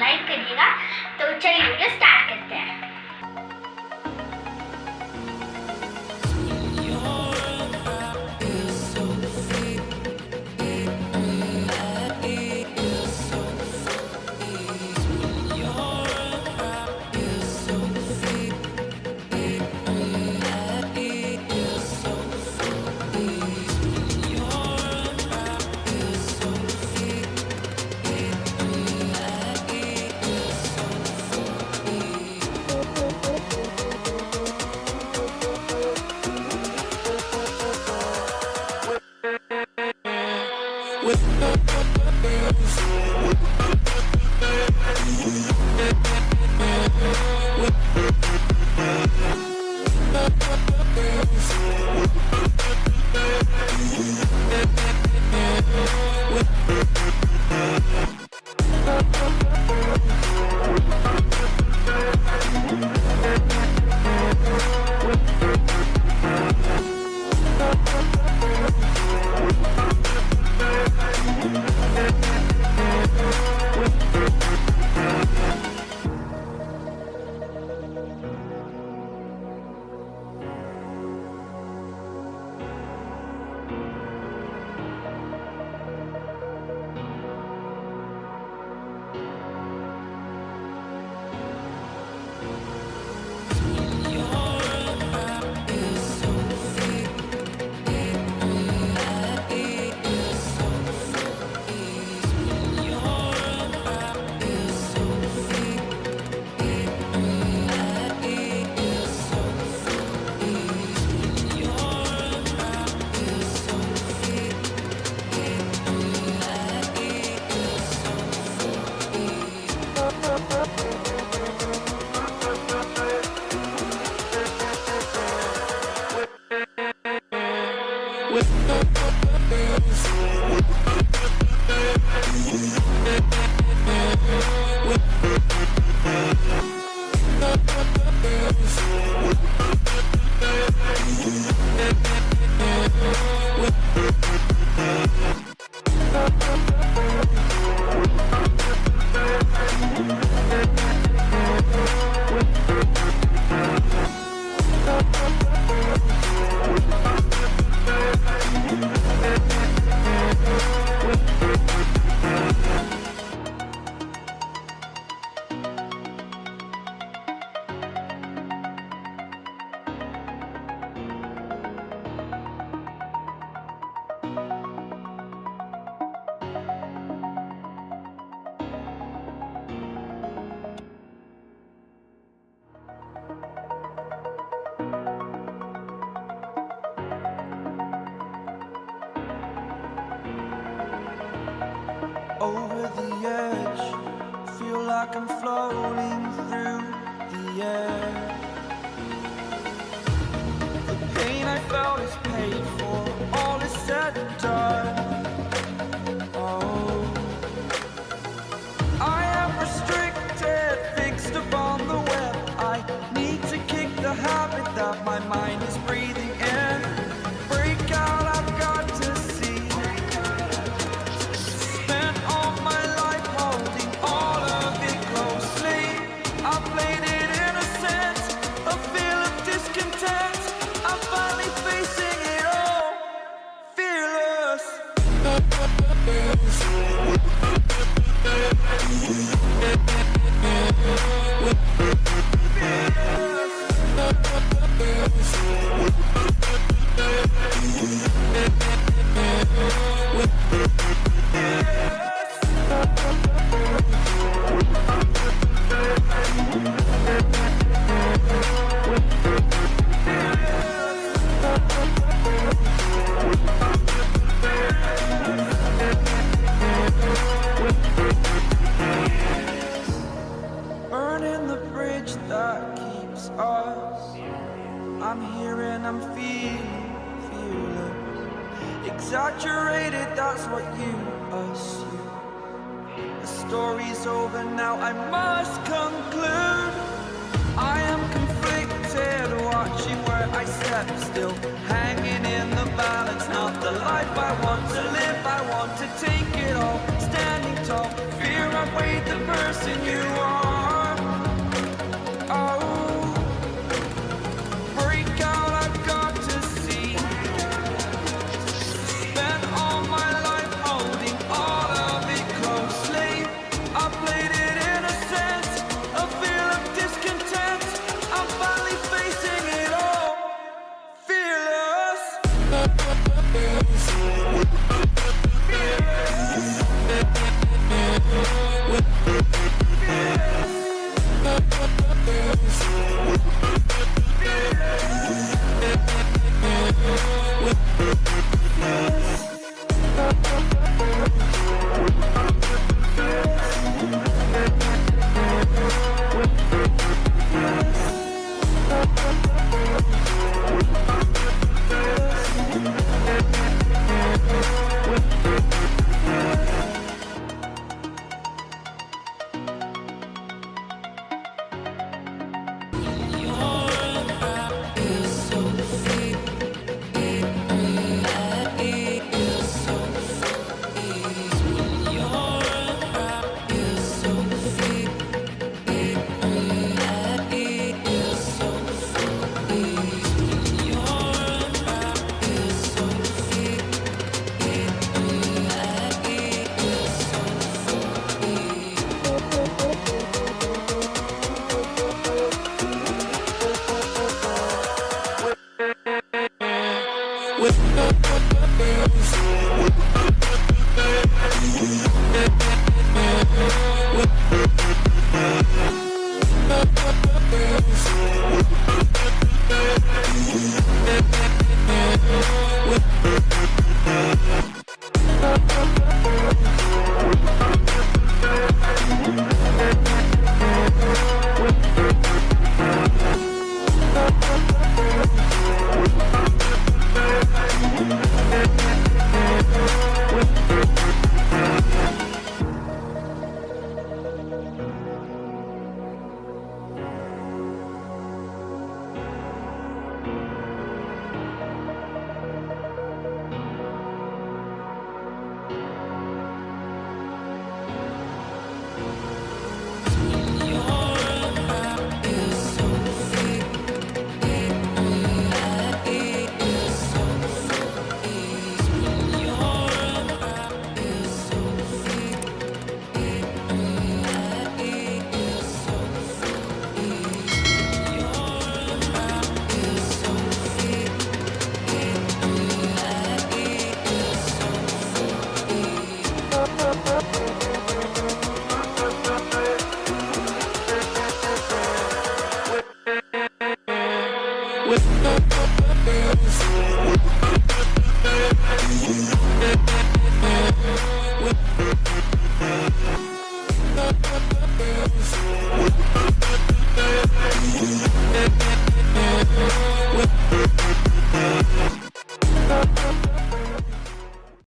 Like करिएगा। तो चलिए वीडियो स्टार्ट करते हैं। Over the edge, feel like I'm floating through the air. The pain I felt is paid for, all is said and done. Oh, I am restricted, fixed upon the web. I need to kick the habit that my mind is breathing in. Break out, I've got to see. Burning the bridge that keeps us. I'm here and I'm feeling fearless. Exaggerated, that's what you assume. The story's over now, I must conclude. I am conflicted, watching where I step still, hanging in the balance. Not the life I want to live, I want to take it all. Standing tall, fear I weighed the person missing you.